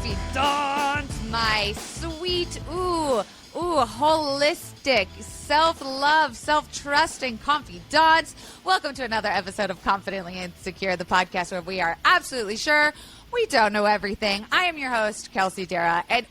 confidants, my sweet, holistic, self-love, self-trusting confidants. Welcome to another episode of Confidently Insecure, the podcast where we are absolutely sure we don't know everything. I am your host, Kelsey Darragh, and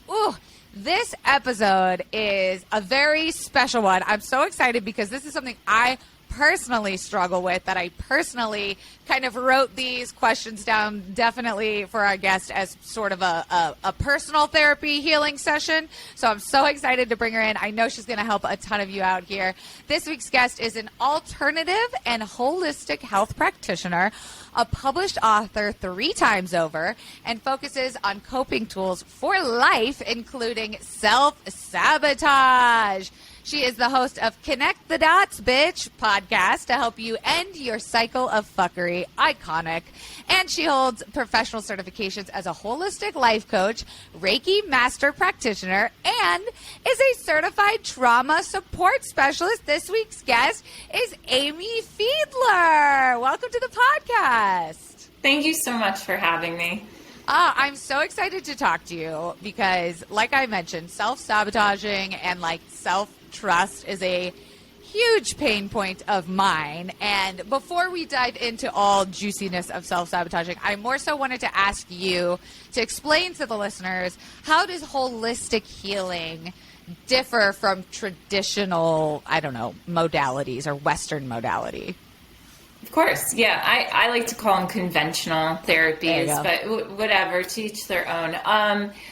this episode is a very special one. I'm so excited because this is something I personally struggle with, that I personally kind of wrote these questions down definitely for our guest as sort of a personal therapy healing session. So I'm so excited to bring her in. I know she's going to help a ton of you out here. This week's guest is an alternative and holistic health practitioner, a published author 3 times over, and focuses on coping tools for life, including self-sabotage. She is the host of Connect the Dots, Bitch podcast to help you end your cycle of fuckery. Iconic. And she holds professional certifications as a holistic life coach, Reiki master practitioner, and is a certified trauma support specialist. This week's guest is Amy FIEDLER. Welcome to the podcast. Thank you so much for having me. I'm so excited to talk to you because, like I mentioned, self-sabotaging and self-trust is a huge pain point of mine. And before we dive into all juiciness of self-sabotaging, I more so wanted to ask you to explain to the listeners, how does holistic healing differ from traditional, modalities or Western modality? Of course. Yeah. I like to call them conventional therapies, but whatever, to each their own.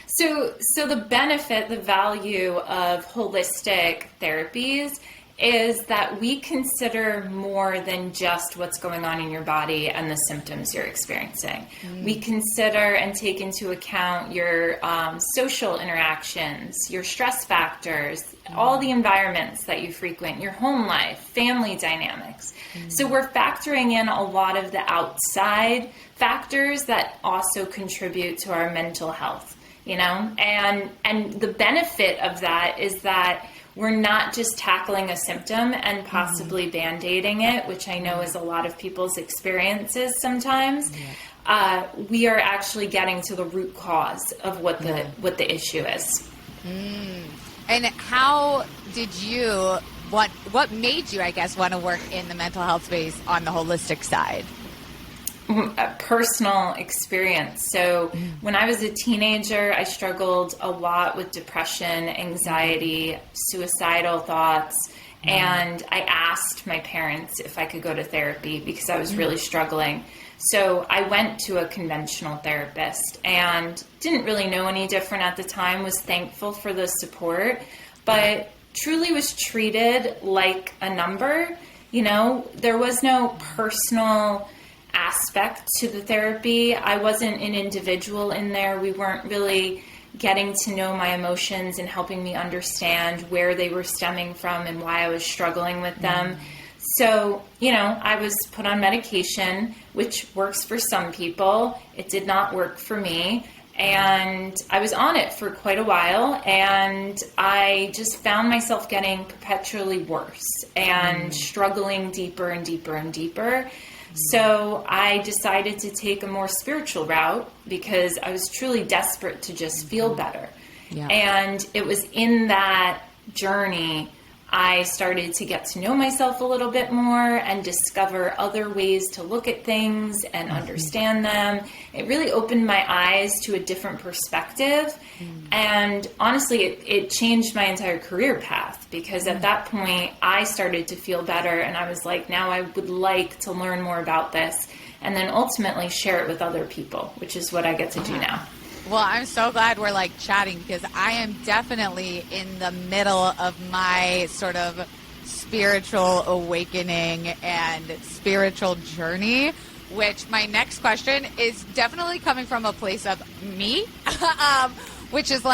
So the benefit, the value of holistic therapies is that we consider more than just what's going on in your body and the symptoms you're experiencing. We consider and take into account your social interactions, your stress factors, all the environments that you frequent, your home life, family dynamics. So we're factoring in a lot of the outside factors that also contribute to our mental health, and the benefit of that is that we're not just tackling a symptom and possibly band-aiding it, which I know is a lot of people's experiences sometimes. We are actually getting to the root cause of what the issue is. And how did you, what made you, I guess, want to work in the mental health space on the holistic side? A personal experience. So when I was a teenager, I struggled a lot with depression, anxiety, suicidal thoughts, and I asked my parents if I could go to therapy because I was really struggling. So I went to a conventional therapist and didn't really know any different at the time, was thankful for the support, but truly was treated like a number. There was no personal aspect to the therapy. I wasn't an individual in there. We weren't really getting to know my emotions and helping me understand where they were stemming from and why I was struggling with them. So, I was put on medication, which works for some people. It did not work for me. And I was on it for quite a while, and I just found myself getting perpetually worse and struggling deeper and deeper and deeper. So I decided to take a more spiritual route because I was truly desperate to just feel better. And it was in that journey I started to get to know myself a little bit more and discover other ways to look at things and understand them. It really opened my eyes to a different perspective. And honestly, it changed my entire career path because at that point I started to feel better and I was like, now I would like to learn more about this and then ultimately share it with other people, which is what I get to do now. Well, I'm so glad we're chatting because I am definitely in the middle of my sort of spiritual awakening and spiritual journey, which my next question is definitely coming from a place of me, which is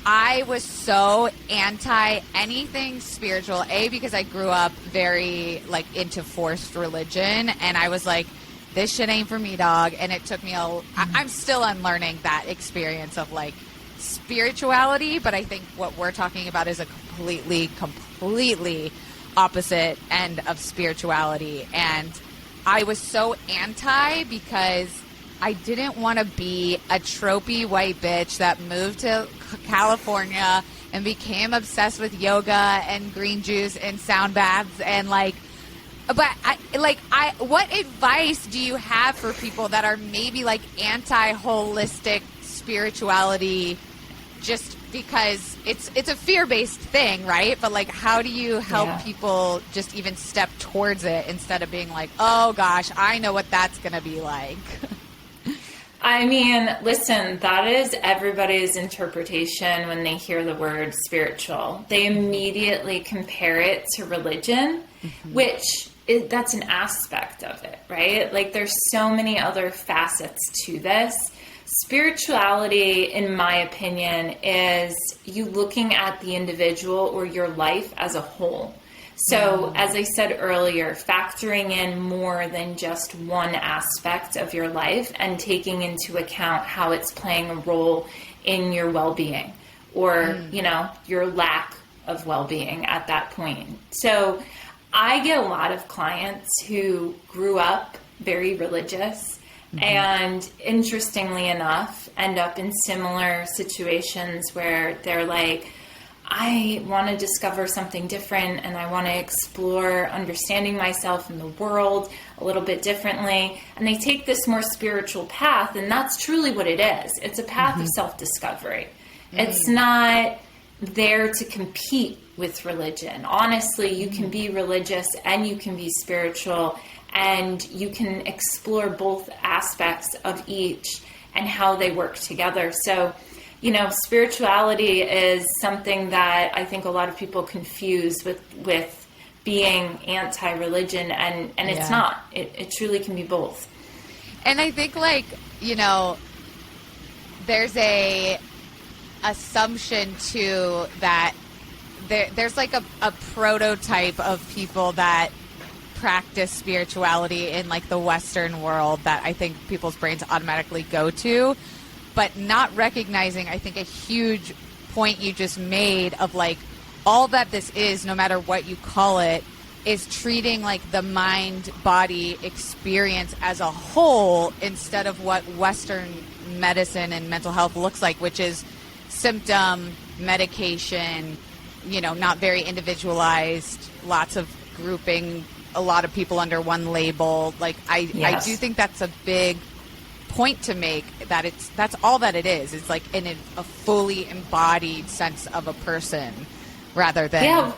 I was so anti anything spiritual, because I grew up very into forced religion, and I was like, this shit ain't for me, dog. And it took me I'm still unlearning that experience of spirituality, but I think what we're talking about is a completely opposite end of spirituality. And I was so anti because I didn't want to be a tropey white bitch that moved to California and became obsessed with yoga and green juice and sound baths and what advice do you have for people that are maybe like anti-holistic spirituality, just because it's a fear-based thing, right? But like, how do you help people just even step towards it instead of being like, oh gosh, I know what that's going to be like? I mean, listen, that is everybody's interpretation when they hear the word spiritual. They immediately compare it to religion, that's an aspect of it, right? Like, there's so many other facets to this. Spirituality, in my opinion, is you looking at the individual or your life as a whole. So, as I said earlier, factoring in more than just one aspect of your life and taking into account how it's playing a role in your well-being or, your lack of well-being at that point. So, I get a lot of clients who grew up very religious and, interestingly enough, end up in similar situations where they're like, I want to discover something different and I want to explore understanding myself and the world a little bit differently. And they take this more spiritual path, and that's truly what it is. It's a path of self-discovery. It's not there to compete with religion. Honestly, you can be religious and you can be spiritual, and you can explore both aspects of each and how they work together. So, spirituality is something that I think a lot of people confuse with being anti-religion, and it's not. It truly can be both. And I think, there's a assumption, too, that there's like a prototype of people that practice spirituality in, like, the Western world that I think people's brains automatically go to. But not recognizing, I think, a huge point you just made of, like, all that this is, no matter what you call it, is treating, like, the mind-body experience as a whole instead of what Western medicine and mental health looks like, which is symptom, medication, not very individualized, lots of grouping a lot of people under one label. Like, I do think that's a big point to make, that that's all that it is. It's like in a fully embodied sense of a person rather than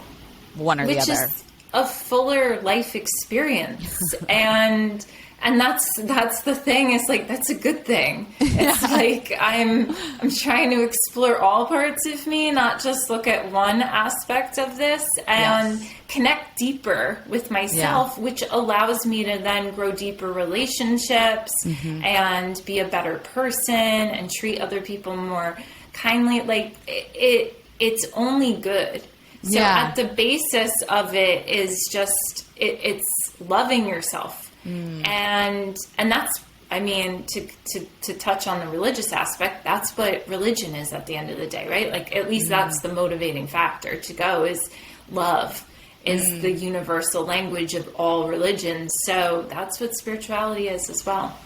one or the other. Which is a fuller life experience. and that's the thing. It's like, that's a good thing. It's like I'm trying to explore all parts of me, not just look at one aspect of this, and connect deeper with myself, which allows me to then grow deeper relationships and be a better person and treat other people more kindly. Like, it's only good. So at the basis of it is just, it's loving yourself. And that's, I mean, to touch on the religious aspect, that's what religion is at the end of the day, right? Like, at least that's the motivating factor to go, is love is the universal language of all religions. So that's what spirituality is as well.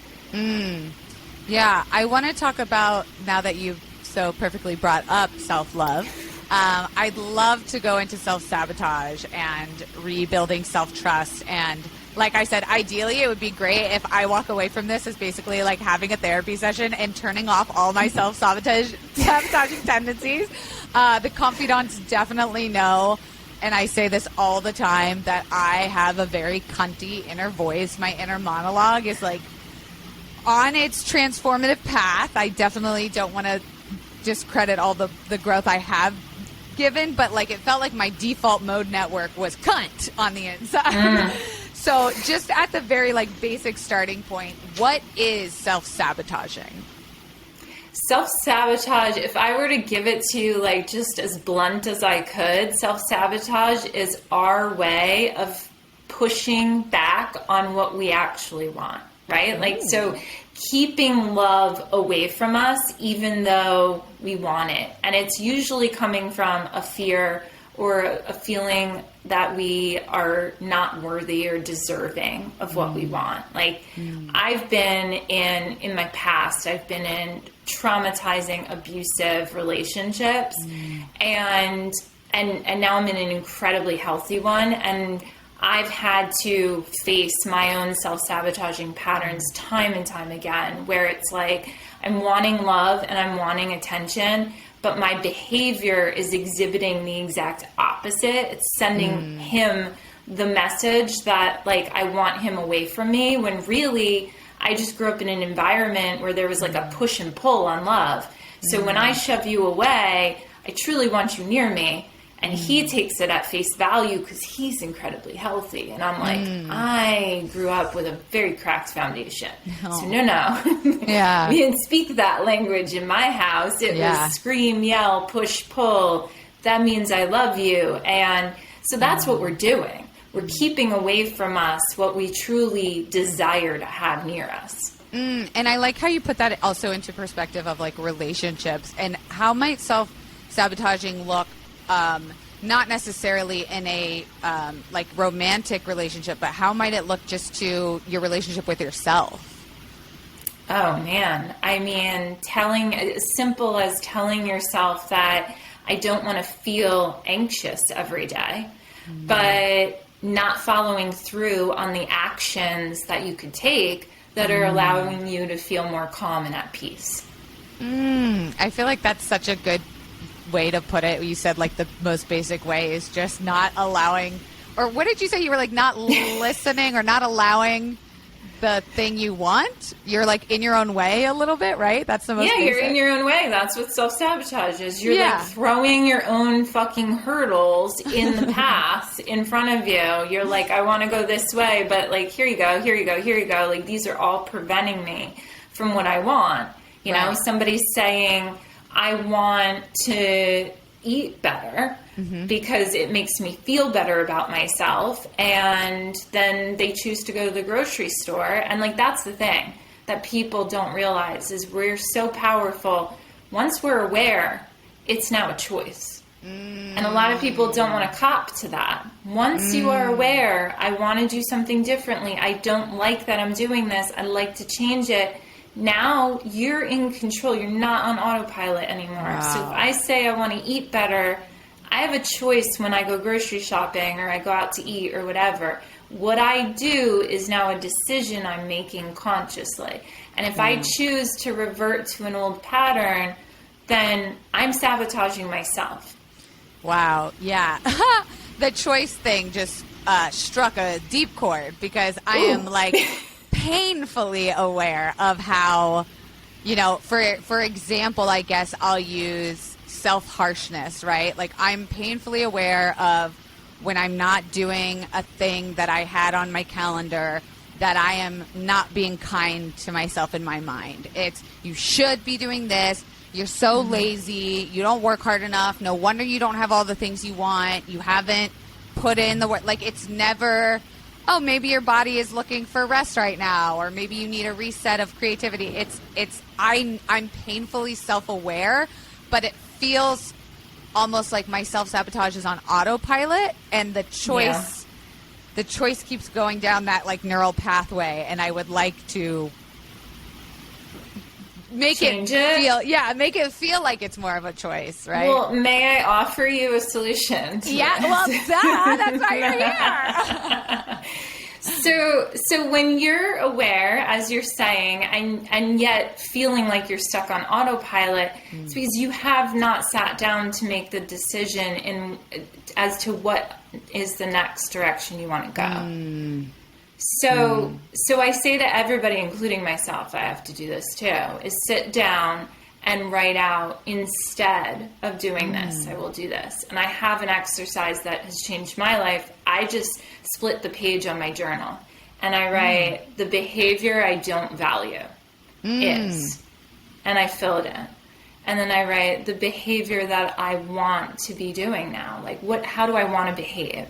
Yeah, I want to talk about, now that you've so perfectly brought up self-love, I'd love to go into self-sabotage and rebuilding self-trust. And like I said, ideally, it would be great if I walk away from this as basically like having a therapy session and turning off all my sabotaging tendencies. The confidants definitely know, and I say this all the time, that I have a very cunty inner voice. My inner monologue is like on its transformative path. I definitely don't want to discredit all the growth I have given, but like, it felt like my default mode network was cunt on the inside. So just at the very like basic starting point, what is self-sabotaging? Self-sabotage, if I were to give it to you like just as blunt as I could, self-sabotage is our way of pushing back on what we actually want, right? Like, so keeping love away from us even though we want it. And it's usually coming from a fear or a feeling that we are not worthy or deserving of what we want. Like I've been in my past, I've been in traumatizing, abusive relationships, and now I'm in an incredibly healthy one, and I've had to face my own self-sabotaging patterns time and time again, where it's like I'm wanting love and I'm wanting attention, but my behavior is exhibiting the exact opposite. It's sending him the message that, like, I want him away from me, when really I just grew up in an environment where there was like a push and pull on love. So when I shove you away, I truly want you near me. And he takes it at face value because he's incredibly healthy. And I'm like, I grew up with a very cracked foundation. So no. Yeah. We didn't speak that language in my house. It was scream, yell, push, pull. That means I love you. And so that's what we're doing. We're keeping away from us what we truly desire to have near us. And I like how you put that also into perspective of like relationships, and how might self-sabotaging look not necessarily in a like romantic relationship, but how might it look just to your relationship with yourself? Oh man, I mean, as simple as telling yourself that I don't want to feel anxious every day, but not following through on the actions that you could take that are allowing you to feel more calm and at peace. I feel like that's such a good way to put it. You said like the most basic way is just not allowing, or what did you say? You were like not listening or not allowing the thing you want. You're like in your own way a little bit, right? That's the most basic. You're in your own way. That's what self-sabotage is. You're like throwing your own fucking hurdles in the path in front of you. You're like, I want to go this way, but like, here you go, here you go, here you go. Like, these are all preventing me from what I want. You know, somebody's saying, I want to eat better because it makes me feel better about myself. And then they choose to go to the grocery store. And like, that's the thing that people don't realize is we're so powerful. Once we're aware, it's now a choice. And a lot of people don't want to cop to that. Once you are aware, I want to do something differently. I don't like that I'm doing this. I'd like to change it. Now you're in control. You're not on autopilot anymore. Wow. So if I say I want to eat better, I have a choice when I go grocery shopping or I go out to eat or whatever. What I do is now a decision I'm making consciously. And if I choose to revert to an old pattern, then I'm sabotaging myself. Wow. Yeah. The choice thing just struck a deep chord, because I am like painfully aware of how, you know, for example, I guess I'll use self-harshness, right? Like, I'm painfully aware of when I'm not doing a thing that I had on my calendar, that I am not being kind to myself in my mind. It's, you should be doing this. You're so lazy. You don't work hard enough. No wonder you don't have all the things you want. You haven't put in the work. Like, it's never, oh, maybe your body is looking for rest right now, or maybe you need a reset of creativity. I'm painfully self-aware, but it feels almost like my self-sabotage is on autopilot, and the choice keeps going down that like neural pathway, and I would like to make it feel like it's more of a choice, right? Well, may I offer you a solution to this? Well, that's why you're here. So when you're aware, as you're saying, and yet feeling like you're stuck on autopilot, it's because you have not sat down to make the decision as to what is the next direction you want to go. So I say to everybody, including myself, I have to do this too, is sit down and write out, instead of doing this, I will do this. And I have an exercise that has changed my life. I just split the page on my journal and I write the behavior I don't value is, and I fill it in. And then I write the behavior that I want to be doing now. Like, how do I want to behave?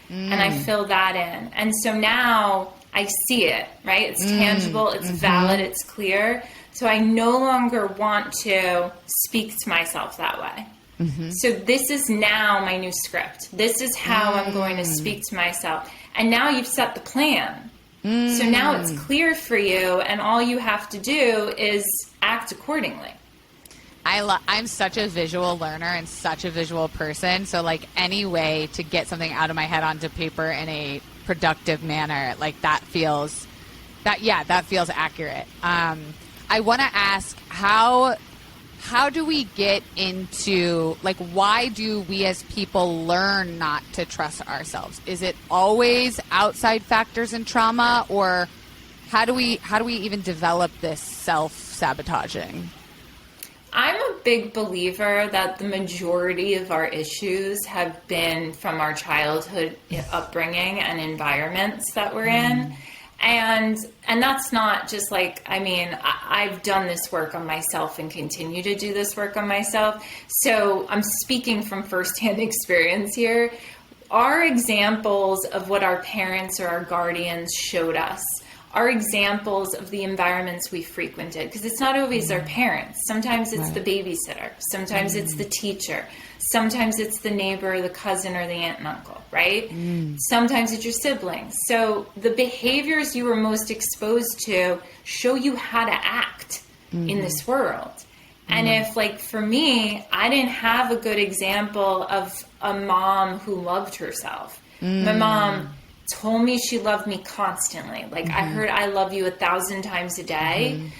And I fill that in. And so now I see it, right? It's tangible, it's valid, it's clear. So I no longer want to speak to myself that way. So this is now my new script. This is how I'm going to speak to myself. And now you've set the plan. So now it's clear for you, and all you have to do is act accordingly. I'm such a visual learner and such a visual person. So like any way to get something out of my head onto paper in a productive manner, like that feels accurate. I want to ask how do we get into, like, why do we as people learn not to trust ourselves? Is it always outside factors and trauma, or how do we even develop this self-sabotaging? I'm a big believer that the majority of our issues have been from our childhood upbringing and environments that we're in. And that's not just like, I mean, I've done this work on myself and continue to do this work on myself. So I'm speaking from firsthand experience here. Our examples of what our parents or our guardians showed us are examples of the environments we frequented, because it's not always our parents. Sometimes it's the babysitter. Sometimes it's the teacher. Sometimes it's the neighbor, the cousin, or the aunt and uncle, right? Sometimes it's your siblings. So the behaviors you were most exposed to show you how to act in this world. And if, like, for me, I didn't have a good example of a mom who loved herself. My mom told me she loved me constantly. Like, I heard I love you 1,000 times a day.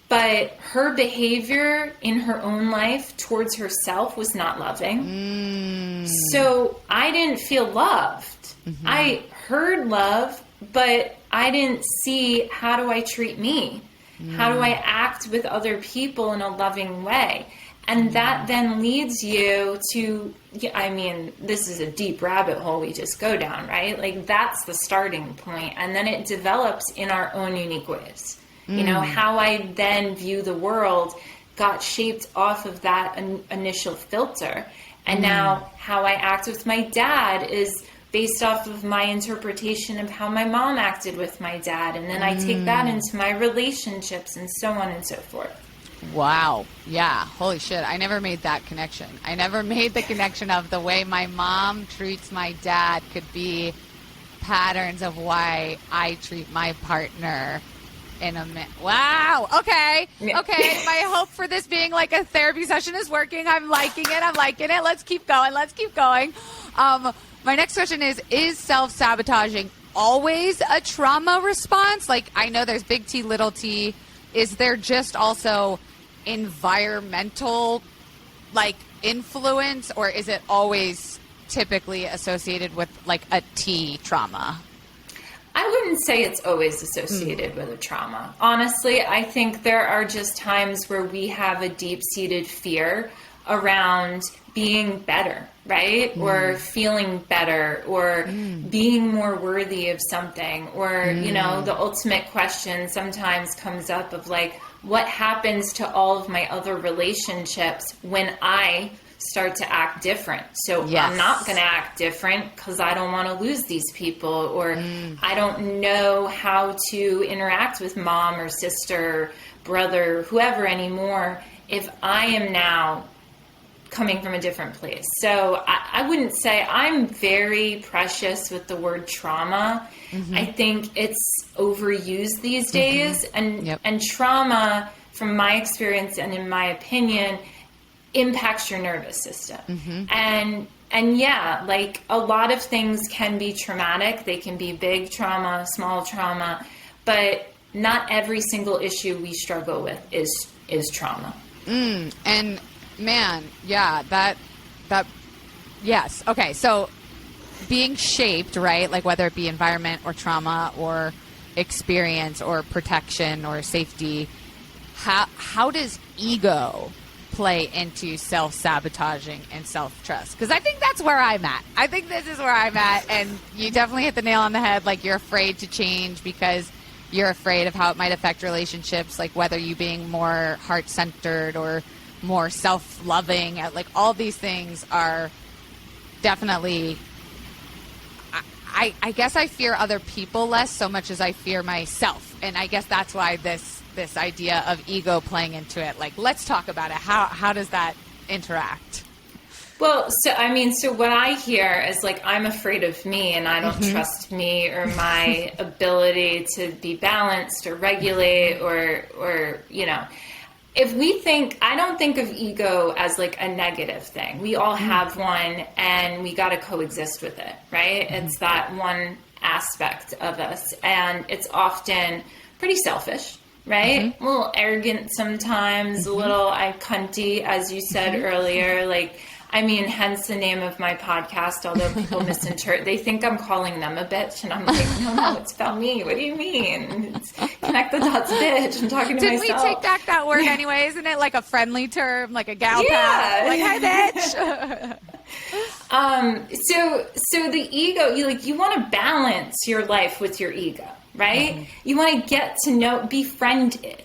But her behavior in her own life towards herself was not loving. So I didn't feel loved. I heard love, but I didn't see, how do I treat me? How do I act with other people in a loving way? And that then leads you to, I mean, this is a deep rabbit hole we just go down, right? Like, that's the starting point. And then it develops in our own unique ways. You know, how I then view the world got shaped off of that initial filter. And now how I act with my dad is based off of my interpretation of how my mom acted with my dad. And then I take that into my relationships and so on and so forth. Wow. Yeah. Holy shit. I never made that connection. I never made the connection of the way my mom treats my dad could be patterns of why I treat my partner in a minute. Wow. Okay. Okay. My hope for this being like a therapy session is working. I'm liking it. Let's keep going. My next question is self-sabotaging always a trauma response? Like, I know there's big T, little t. Is there just also environmental, like, influence, or is it always typically associated with, like, a T trauma? I wouldn't say it's always associated with a trauma. Honestly, I think there are just times where we have a deep-seated fear around being better, right? Or feeling better, or being more worthy of something, or, you know, the ultimate question sometimes comes up of, like, what happens to all of my other relationships when I start to act different? So I'm not going to act different because I don't want to lose these people, or I don't know how to interact with mom or sister, brother, whoever anymore if I am now coming from a different place. So I wouldn't say, I'm very precious with the word trauma. I think it's overused these days, and trauma, from my experience and in my opinion, impacts your nervous system. And yeah, like, a lot of things can be traumatic. They can be big trauma, small trauma, but not every single issue we struggle with is trauma. And man, yeah, that, yes. Okay. So being shaped, right? Like, whether it be environment or trauma or experience or protection or safety, how does ego play into self-sabotaging and self-trust? Because I think that's where I'm at. I think this is where I'm at, and you definitely hit the nail on the head. Like, you're afraid to change because you're afraid of how it might affect relationships, like whether you being more heart-centered or more self-loving. Like, all these things are definitely, I guess I fear other people less so much as I fear myself. And I guess that's why this idea of ego playing into it. Like, let's talk about it. How does that interact? Well, so what I hear is like, I'm afraid of me and I don't trust me or my ability to be balanced or regulate or, if we think, I don't think of ego as like a negative thing. We all have one and we got to coexist with it, right? It's that one aspect of us, and it's often pretty selfish, right? A little arrogant sometimes, a little cunty, as you said earlier, like, hence the name of my podcast, although people misinterpret, they think I'm calling them a bitch, and I'm like, no, it's about me. What do you mean? It's connect the dots, bitch. I'm talking to myself. Did we take back that word anyway? Isn't it like a friendly term, like a gal pal? Like, hi, bitch. So the ego, you want to balance your life with your ego, right? You want to get to know, befriend it.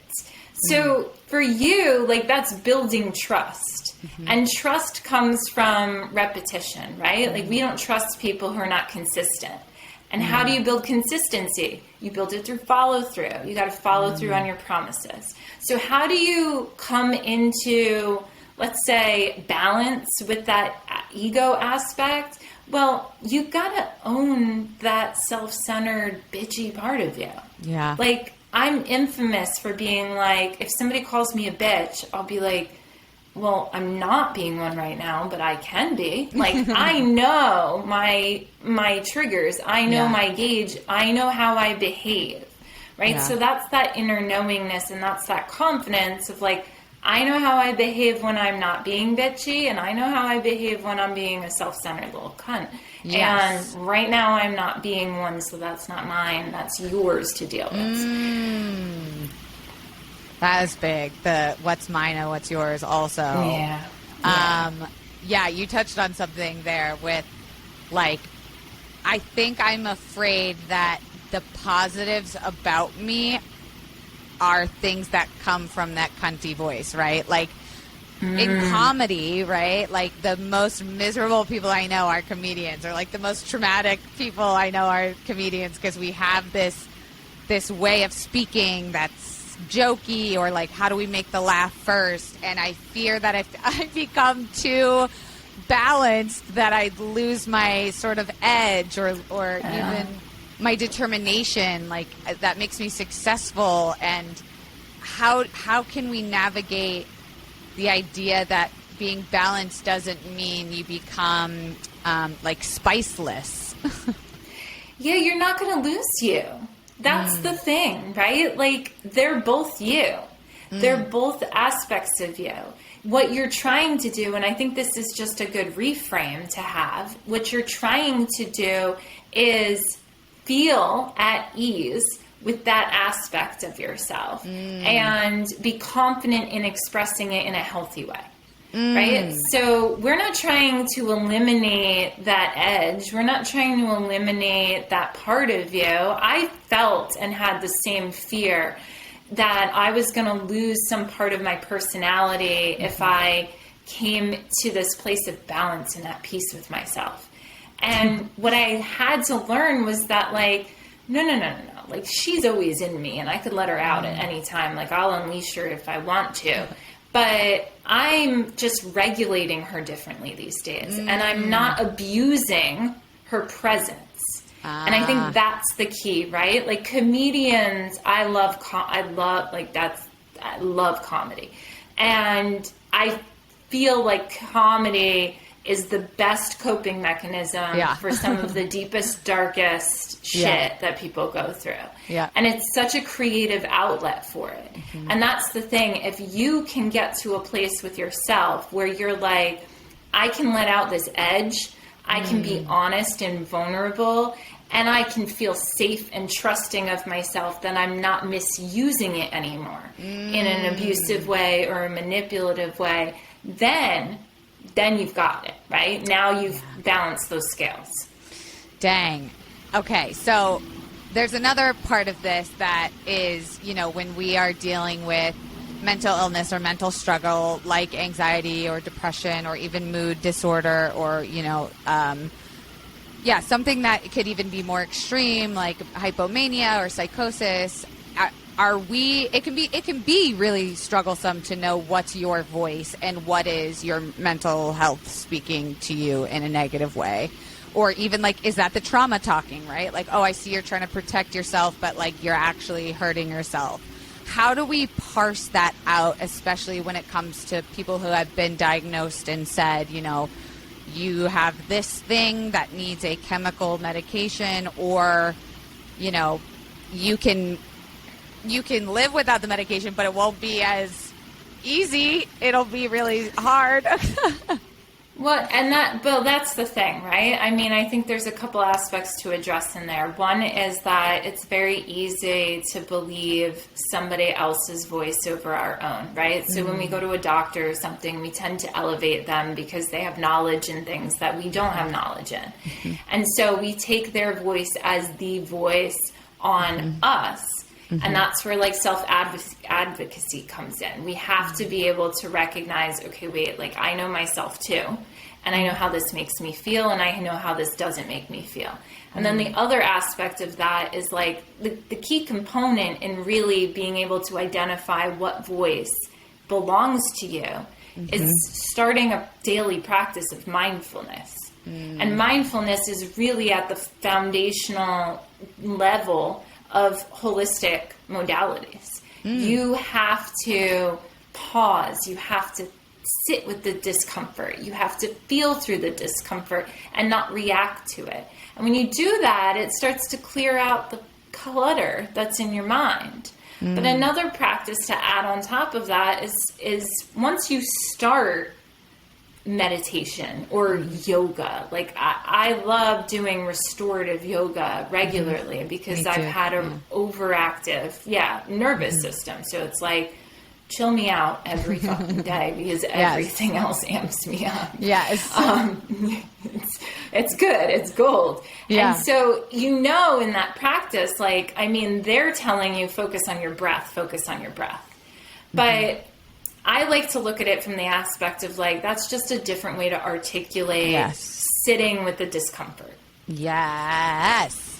So for you, like, that's building trust. And trust comes from repetition, right? Like, we don't trust people who are not consistent. And how do you build consistency? You build it through follow through. You got to follow through on your promises. So how do you come into, let's say, balance with that ego aspect? Well, you got to own that self-centered, bitchy part of you. Yeah. Like, I'm infamous for being like, if somebody calls me a bitch, I'll be like, well, I'm not being one right now, but I can be. Like, I know my triggers. I know my gauge. I know how I behave, right? Yeah. So that's that inner knowingness, and that's that confidence of like, I know how I behave when I'm not being bitchy, and I know how I behave when I'm being a self-centered little cunt. Yes. And right now I'm not being one, so that's not mine. That's yours to deal with. That is big. The what's mine and what's yours also. Yeah, you touched on something there with, like, I think I'm afraid that the positives about me are things that come from that cunty voice, right? Like, in comedy, right? Like, the most miserable people I know are comedians, or like the most traumatic people I know are comedians, because we have this way of speaking that's jokey, or like, how do we make the laugh first? And I fear that if I become too balanced, that I'd lose my sort of edge or even my determination, like, that makes me successful. And how can we navigate the idea that being balanced doesn't mean you become like spiceless? Yeah, you're not going to lose you. That's the thing, right? Like, they're both you. They're both aspects of you. What you're trying to do, and I think this is just a good reframe to have, what you're trying to do is feel at ease with that aspect of yourself and be confident in expressing it in a healthy way. Right? So we're not trying to eliminate that edge. We're not trying to eliminate that part of you. I felt and had the same fear that I was going to lose some part of my personality if I came to this place of balance and at peace with myself. And what I had to learn was that, like, no. Like, she's always in me, and I could let her out at any time. Like, I'll unleash her if I want to. But I'm just regulating her differently these days. And I'm not abusing her presence. And I think that's the key, right? Like, comedians, I love comedy. And I feel like comedy is the best coping mechanism for some of the deepest, darkest shit that people go through. Yeah. And it's such a creative outlet for it. And that's the thing. If you can get to a place with yourself where you're like, I can let out this edge, I can be honest and vulnerable, and I can feel safe and trusting of myself, that I'm not misusing it anymore in an abusive way or a manipulative way, then you've got it, right? Now you've balanced those scales. Dang. Okay, so there's another part of this that is, when we are dealing with mental illness or mental struggle, like anxiety or depression or even mood disorder, or, something that could even be more extreme, like hypomania or psychosis. it can be really strugglesome to know what's your voice and what is your mental health speaking to you in a negative way. Or even like, is that the trauma talking, right? Like, oh, I see you're trying to protect yourself, but like you're actually hurting yourself. How do we parse that out, especially when it comes to people who have been diagnosed and said, you know, you have this thing that needs a chemical medication, or, you know, you can live without the medication, but it won't be as easy. It'll be really hard. Well, but that's the thing, right? I mean, I think there's a couple aspects to address in there. One is that it's very easy to believe somebody else's voice over our own, right? So when we go to a doctor or something, we tend to elevate them because they have knowledge in things that we don't have knowledge in. And so we take their voice as the voice on us. And that's where like self-advocacy comes in. We have to be able to recognize, okay, wait, like I know myself too. And I know how this makes me feel, and I know how this doesn't make me feel. And then the other aspect of that is like the key component in really being able to identify what voice belongs to you is starting a daily practice of mindfulness. And mindfulness is really at the foundational level of holistic modalities. You have to pause. You have to sit with the discomfort. You have to feel through the discomfort and not react to it. And when you do that, it starts to clear out the clutter that's in your mind. But another practice to add on top of that is once you start meditation or yoga, like I love doing restorative yoga regularly because I've had an overactive nervous system. So it's like, chill me out every fucking day because everything else amps me up. Yes. It's good. It's gold. Yeah. And so, you know, in that practice, like, I mean, they're telling you focus on your breath. But I like to look at it from the aspect of like, that's just a different way to articulate sitting with the discomfort. Yes.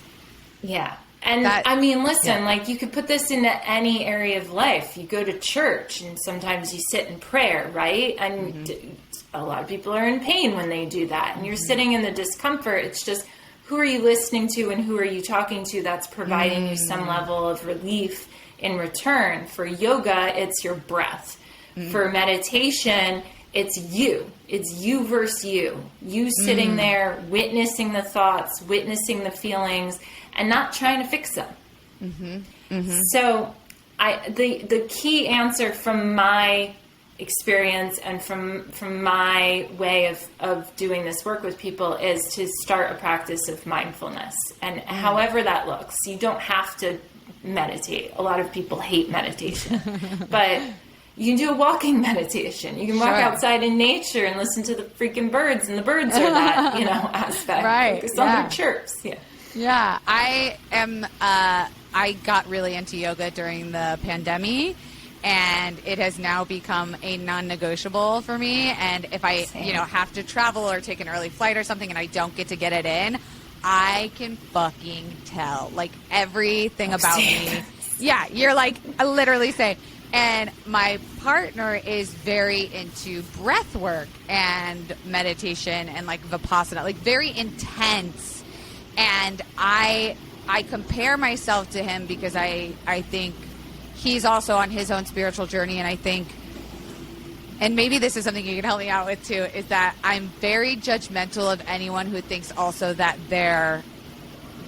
Yeah. And I mean, listen, like you could put this into any area of life. You go to church and sometimes you sit in prayer, right? And a lot of people are in pain when they do that. And you're sitting in the discomfort. It's just, who are you listening to and who are you talking to that's providing you some level of relief in return? For yoga, it's your breath. For meditation, it's you. It's you versus you. You sitting there, witnessing the thoughts, witnessing the feelings, and not trying to fix them. So the key answer from my experience and from my way of doing this work with people is to start a practice of mindfulness. And however that looks, you don't have to meditate. A lot of people hate meditation. But you can do a walking meditation. You can walk outside in nature and listen to the freaking birds, and the birds are that, aspect. Right. Focus on their chirps. Yeah. Yeah, I got really into yoga during the pandemic, and it has now become a non-negotiable for me. And if I, have to travel or take an early flight or something and I don't get to get it in, I can fucking tell, like, everything about me. Yeah, you're like, I literally say, and my partner is very into breath work and meditation and like Vipassana, like very intense. And I compare myself to him because I think he's also on his own spiritual journey. And I think, and maybe this is something you can help me out with too, is that I'm very judgmental of anyone who thinks also that they're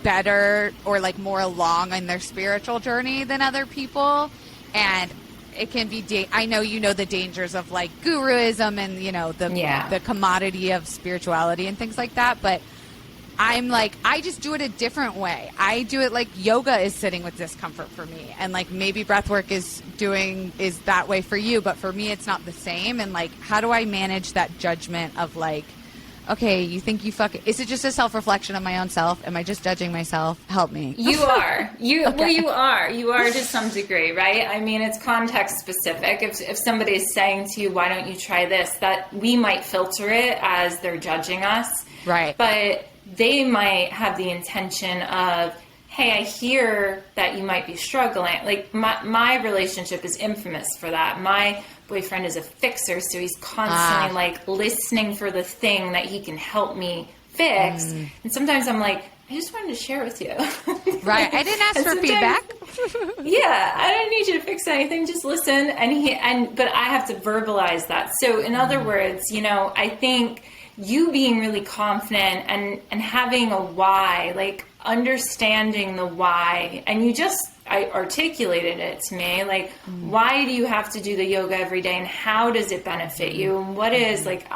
better or like more along in their spiritual journey than other people. And it can be, I know the dangers of like guruism and, the commodity of spirituality and things like that. But I'm like, I just do it a different way. I do it like yoga is sitting with discomfort for me. And like maybe breathwork is that way for you, but for me, it's not the same. And like, how do I manage that judgment of like, okay, you think is it just a self-reflection of my own self? Am I just judging myself? Help me. You are. Well, you are to some degree, right? I mean, it's context specific. If somebody is saying to you, why don't you try this? That we might filter it as they're judging us. Right. But they might have the intention of, hey, I hear that you might be struggling. Like my relationship is infamous for that. My boyfriend is a fixer, so he's constantly like listening for the thing that he can help me fix. And sometimes I'm like, I just wanted to share with you. Right. I didn't ask for feedback. Yeah, I don't need you to fix anything. Just listen. But I have to verbalize that. So in other words, you know, I think you being really confident and having a why, like understanding the why, and I articulated it to me, like, why do you have to do the yoga every day, and how does it benefit you, and what is, like,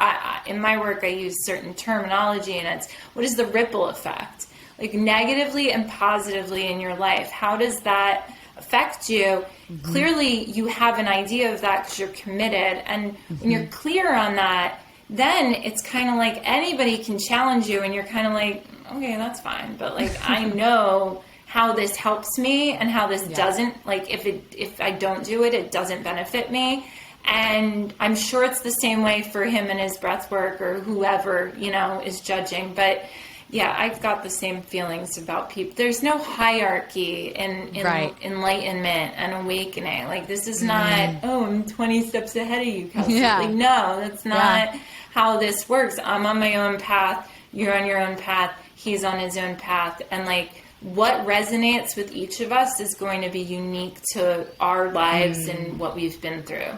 in my work, I use certain terminology, and it's, what is the ripple effect, like, negatively and positively in your life? How does that affect you? Clearly, you have an idea of that because you're committed, and when you're clear on that, then it's kind of like anybody can challenge you, and you're kind of like, okay, that's fine, but, like, I know how this helps me and how this doesn't, like, if I don't do it, it doesn't benefit me. And I'm sure it's the same way for him and his breath work or whoever, you know, is judging. But yeah, I've got the same feelings about people. There's no hierarchy in enlightenment and awakening. Like, this is not, oh, I'm 20 steps ahead of you, Kelsey. Yeah. Like, no, that's not how this works. I'm on my own path. You're on your own path. He's on his own path. And, like, what resonates with each of us is going to be unique to our lives and what we've been through.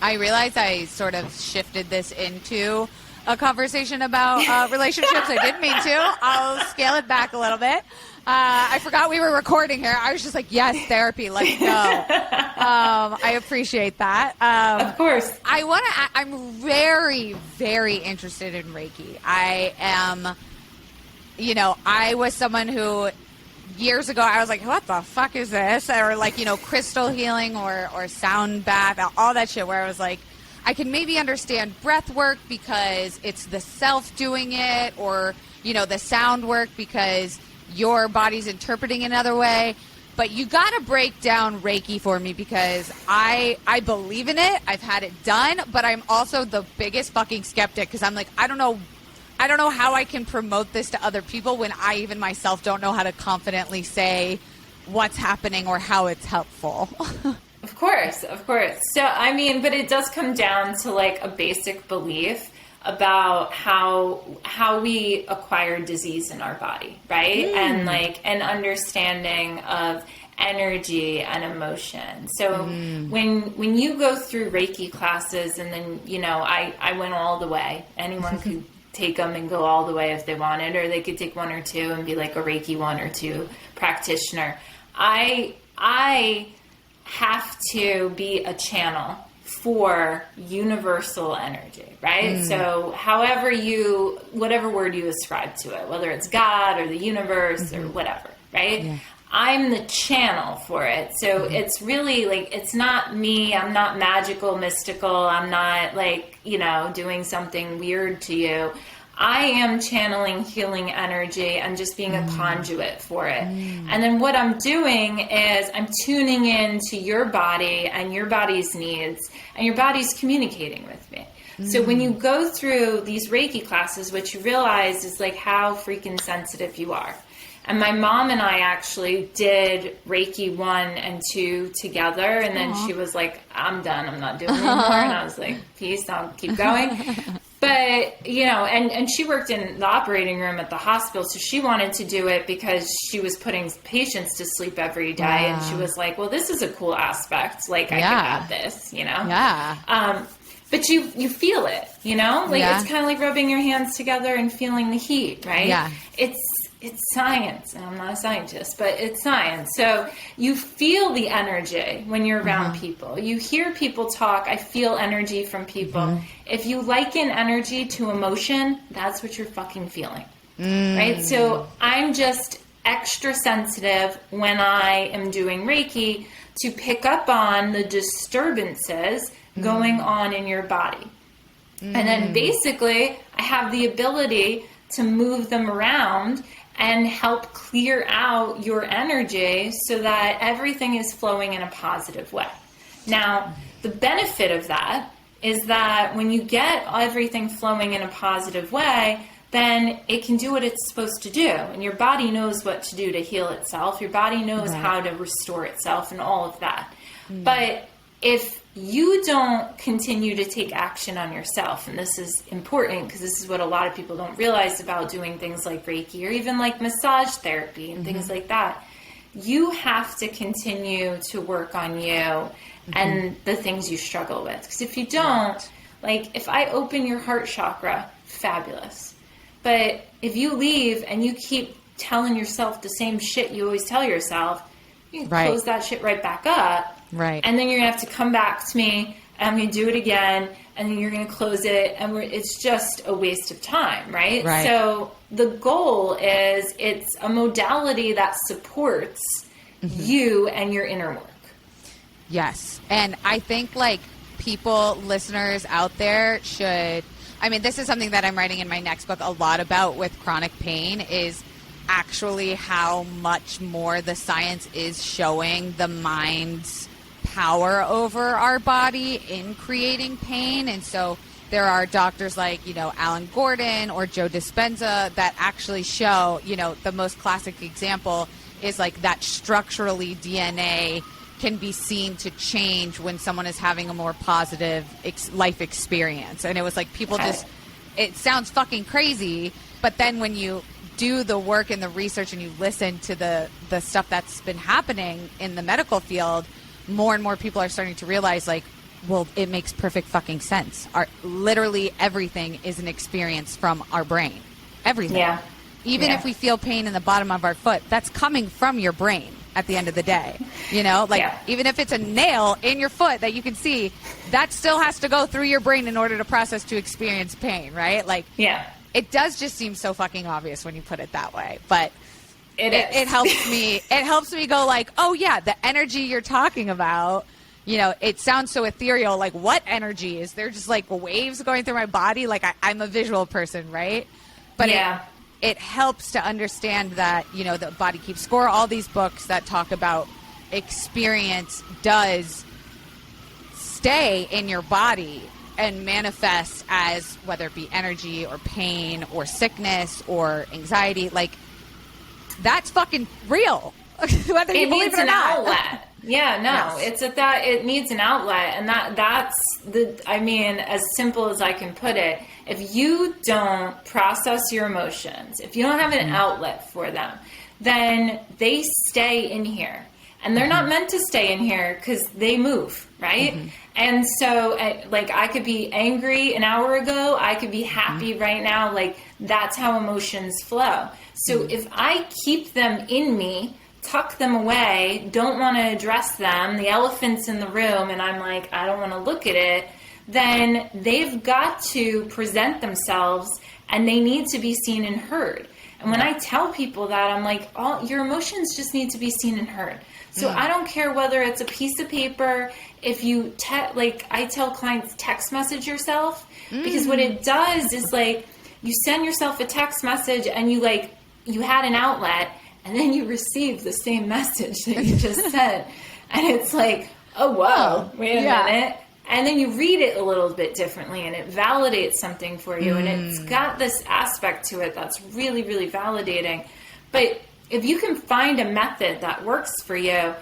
I realized I sort of shifted this into a conversation about relationships. I didn't mean to. I'll scale it back a little bit. I forgot we were recording here. I was just like, yes, therapy, let's go. I appreciate that. Of course. I'm very, very interested in Reiki. I am, you know, I was someone who years ago, I was like, what the fuck is this? Or like, you know, crystal healing or sound bath, all that shit, where I was like, I can maybe understand breath work because it's the self doing it, or, you know, the sound work because your body's interpreting another way. But you got to break down Reiki for me, because I believe in it. I've had it done, but I'm also the biggest fucking skeptic, because I'm like, I don't know how I can promote this to other people when I even myself don't know how to confidently say what's happening or how it's helpful. Of course. So, I mean, but it does come down to, like, a basic belief about how we acquire disease in our body, right? And, like, an understanding of energy and emotion. So when you go through Reiki classes, and then, you know, I went all the way. Anyone could take them and go all the way if they wanted, or they could take one or two and be like a Reiki 1 or 2 practitioner. I have to be a channel for universal energy, right? So whatever word you ascribe to it, whether it's God or the universe or whatever, right? Yeah. I'm the channel for it. So it's really like, it's not me. I'm not magical, mystical. I'm not, like, you know, doing something weird to you. I am channeling healing energy and just being a conduit for it. And then what I'm doing is I'm tuning in to your body and your body's needs, and your body's communicating with me. So when you go through these Reiki classes, what you realize is, like, how freaking sensitive you are. And my mom and I actually did Reiki 1 and 2 together. And then she was like, I'm done. I'm not doing it anymore. And I was like, peace, I'll keep going. But, you know, and she worked in the operating room at the hospital. So she wanted to do it because she was putting patients to sleep every day. Wow. And she was like, well, this is a cool aspect. Like, I can add this, you know? Yeah. But you feel it, you know? Like, it's kind of like rubbing your hands together and feeling the heat, right? Yeah. It's science, and I'm not a scientist, but it's science. So you feel the energy when you're around people. You hear people talk. I feel energy from people. If you liken energy to emotion, that's what you're fucking feeling, right? So I'm just extra sensitive when I am doing Reiki to pick up on the disturbances going on in your body. And then basically I have the ability to move them around and help clear out your energy so that everything is flowing in a positive way. Now, the benefit of that is that when you get everything flowing in a positive way, then it can do what it's supposed to do. And your body knows what to do to heal itself. Your body knows how to restore itself and all of that. But if you don't continue to take action on yourself, and this is important because this is what a lot of people don't realize about doing things like Reiki or even like massage therapy and things like that, you have to continue to work on you and the things you struggle with. Because if you don't, like if I open your heart chakra, fabulous. But if you leave and you keep telling yourself the same shit you always tell yourself, you can close that shit right back up. Right. And then you're going to have to come back to me and I'm going to do it again. And then you're going to close it. And it's just a waste of time, right? So the goal is it's a modality that supports you and your inner work. Yes. And I think like people, listeners out there should, I mean, this is something that I'm writing in my next book a lot about with chronic pain is actually how much more the science is showing the mind's power over our body in creating pain. And so there are doctors like, you know, Alan Gordon or Joe Dispenza that actually show, you know, the most classic example is like that structurally DNA can be seen to change when someone is having a more positive life experience. And it was like people just, it sounds fucking crazy, but then when you do the work and the research and you listen to the stuff that's been happening in the medical field, more and more people are starting to realize like, well, it makes perfect fucking sense. Literally everything is an experience from our brain. Everything. Yeah. Even if we feel pain in the bottom of our foot, that's coming from your brain at the end of the day. You know, like even if it's a nail in your foot that you can see, that still has to go through your brain in order to process to experience pain, right? Like, it does just seem so fucking obvious when you put it that way. But it helps me. It helps me go like, oh yeah, the energy you're talking about, you know, it sounds so ethereal. Like what energy? Is there just like waves going through my body? Like I'm a visual person, right? But it helps to understand that, you know, the Body Keeps Score, all these books that talk about experience does stay in your body and manifest as whether it be energy or pain or sickness or anxiety. Like that's fucking real. Whether you believe it or not. Outlet. It needs an outlet. And that's I mean, as simple as I can put it, if you don't process your emotions, if you don't have an outlet for them, then they stay in here. And they're not meant to stay in here because they move, right? And so, like, I could be angry an hour ago. I could be happy right now. Like, that's how emotions flow. So if I keep them in me, tuck them away, don't want to address them, the elephant's in the room, and I'm like, I don't want to look at it, then they've got to present themselves and they need to be seen and heard. And when I tell people that, I'm like, your emotions just need to be seen and heard. So I don't care whether it's a piece of paper, if you, I tell clients, text message yourself, because what it does is like, you send yourself a text message and you had an outlet, and then you receive the same message that you just sent. And it's like, oh, whoa, wait a minute. And then you read it a little bit differently, and it validates something for you. And it's got this aspect to it that's really, really validating. But if you can find a method that works for you,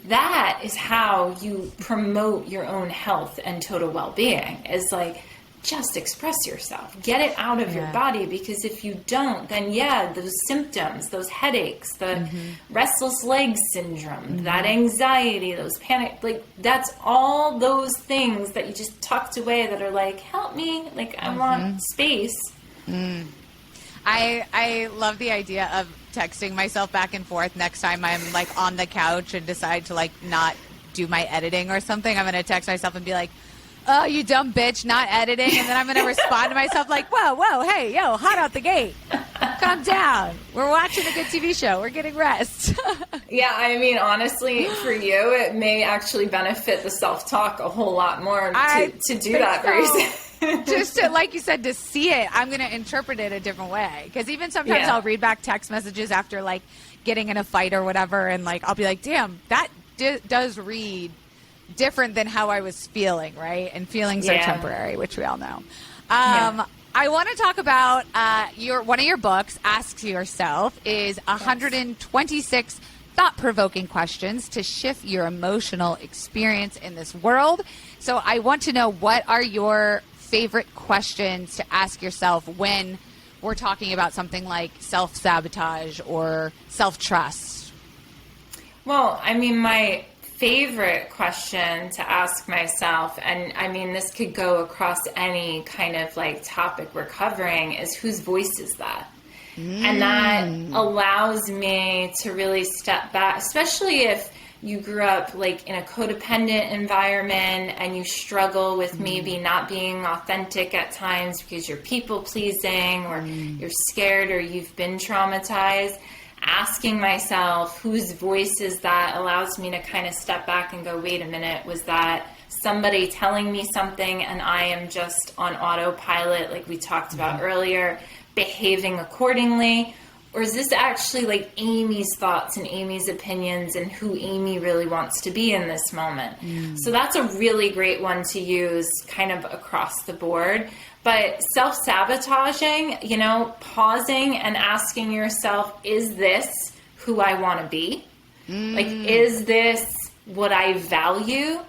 that is how you promote your own health and total well-being. Is like, just express yourself. Get it out of your body, because if you don't, then those symptoms, those headaches, the restless leg syndrome, that anxiety, those panic, like that's all those things that you just tucked away that are like, help me, like I want space. I love the idea of texting myself back and forth next time I'm like on the couch and decide to like not do my editing or something. I'm going to text myself and be like, oh, you dumb bitch, not editing. And then I'm going to respond to myself like, whoa, hey, yo, hot out the gate. Calm down. We're watching a good TV show. We're getting rest. I mean, honestly, for you, it may actually benefit the self-talk a whole lot more to do that reason. Just to, like you said, to see it, I'm going to interpret it a different way. Because even sometimes I'll read back text messages after like getting in a fight or whatever. And like, I'll be like, damn, that does read different than how I was feeling, right? And feelings are temporary, which we all know. I want to talk about one of your books, Ask Yourself, is 126 thought-provoking questions to shift your emotional experience in this world. So I want to know, what are your favorite questions to ask yourself when we're talking about something like self-sabotage or self-trust? Well, I mean, my favorite question to ask myself, and I mean, this could go across any kind of like topic we're covering, is whose voice is that? And that allows me to really step back, especially if you grew up like in a codependent environment and you struggle with maybe not being authentic at times because you're people pleasing or you're scared or you've been traumatized. Asking myself whose voice is that allows me to kind of step back and go, wait a minute, was that somebody telling me something and I am just on autopilot, like we talked about earlier, behaving accordingly? Or is this actually like Amy's thoughts and Amy's opinions and who Amy really wants to be in this moment? So that's a really great one to use kind of across the board. But self-sabotaging, you know, pausing and asking yourself, is this who I want to be? Like, is this what I value?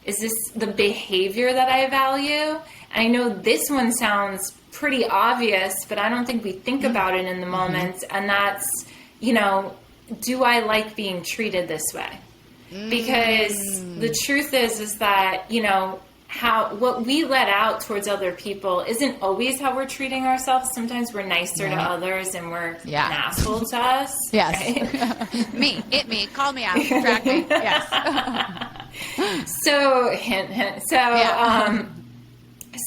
Is this the behavior that I value? And I know this one sounds pretty obvious, but I don't think we think about it in the moment. And that's, you know, do I like being treated this way? Because the truth is that, you know, what we let out towards other people isn't always how we're treating ourselves. Sometimes we're nicer to others and we're an asshole to us. Yes. Right? me, call me out, drag me. Yes. So, hint, hint.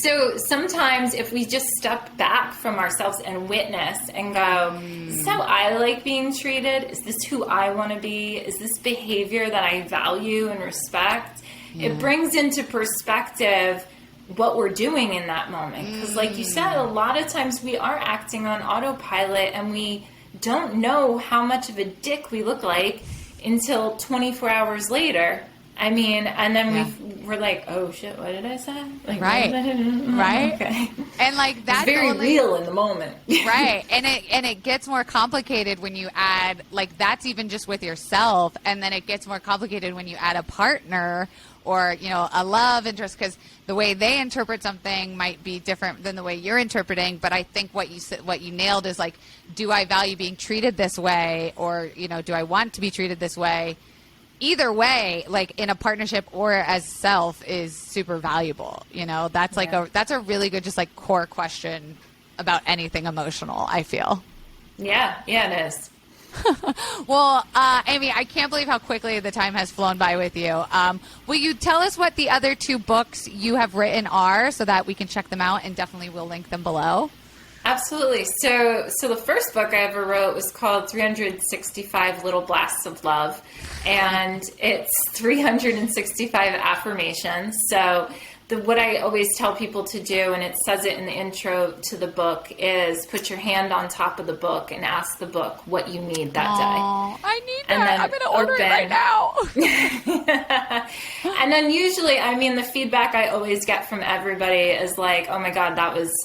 So sometimes if we just step back from ourselves and witness and go, is this how I like being treated? Is this who I want to be? Is this behavior that I value and respect? It brings into perspective what we're doing in that moment. Because like you said, a lot of times we are acting on autopilot and we don't know how much of a dick we look like until 24 hours later. I mean, and then we're like, oh shit, what did I say? Like, right. Right. Okay. And like that's it's very real in the moment. Right. And it gets more complicated when you add, like, that's even just with yourself. And then it gets more complicated when you add a partner or, you know, a love interest, because the way they interpret something might be different than the way you're interpreting. But I think what you nailed is like, do I value being treated this way? Or, you know, do I want to be treated this way? Either way, like in a partnership or as self, is super valuable. You know, that's like that's a really good, just like core question about anything emotional, I feel. Yeah, it is. Well, Amy, I can't believe how quickly the time has flown by with you. Will you tell us what the other two books you have written are so that we can check them out, and definitely we'll link them below? Absolutely. So the first book I ever wrote was called 365 Little Blasts of Love, and it's 365 affirmations. So what I always tell people to do, and it says it in the intro to the book, is put your hand on top of the book and ask the book what you need that day. I need that. I'm going to order it right now. And then usually, I mean, the feedback I always get from everybody is like, oh my God,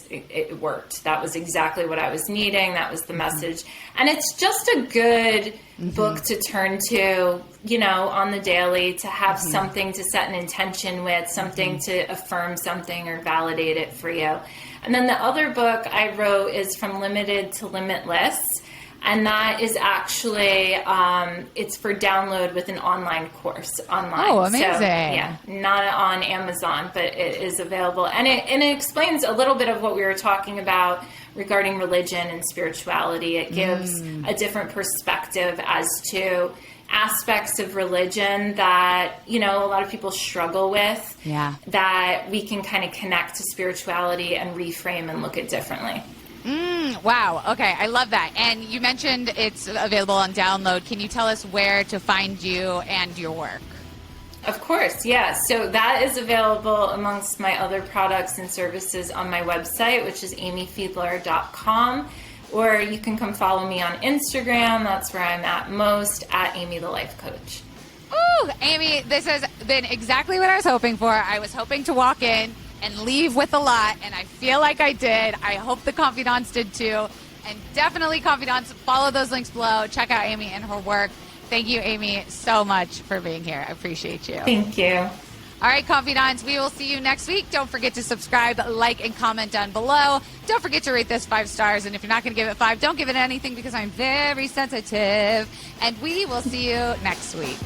it worked. That was exactly what I was needing. That was the message. And it's just a good book to turn to, you know, on the daily, to have something to set an intention with, something to affirm something or validate it for you. And then the other book I wrote is From Limited to Limitless. And that is actually, it's for download with an online course online. Oh, amazing. So, yeah, not on Amazon, but it is available. And it explains a little bit of what we were talking about regarding religion and spirituality. It gives a different perspective as to aspects of religion that, you know, a lot of people struggle with, that we can kind of connect to spirituality and reframe and look at differently. Wow. Okay. I love that. And you mentioned it's available on download. Can you tell us where to find you and your work? Of course. Yeah. So that is available amongst my other products and services on my website, which is amyfiedler.com. Or you can come follow me on Instagram. That's where I'm at most, at Amy the Life Coach. Ooh, Amy, this has been exactly what I was hoping for. I was hoping to walk in and leave with a lot. And I feel like I did. I hope the confidants did too. And definitely, confidants, follow those links below. Check out Amy and her work. Thank you, Amy, so much for being here. I appreciate you. Thank you. All right, confidants, we will see you next week. Don't forget to subscribe, like, and comment down below. Don't forget to rate this 5 stars. And if you're not going to give it 5, don't give it anything because I'm very sensitive. And we will see you next week.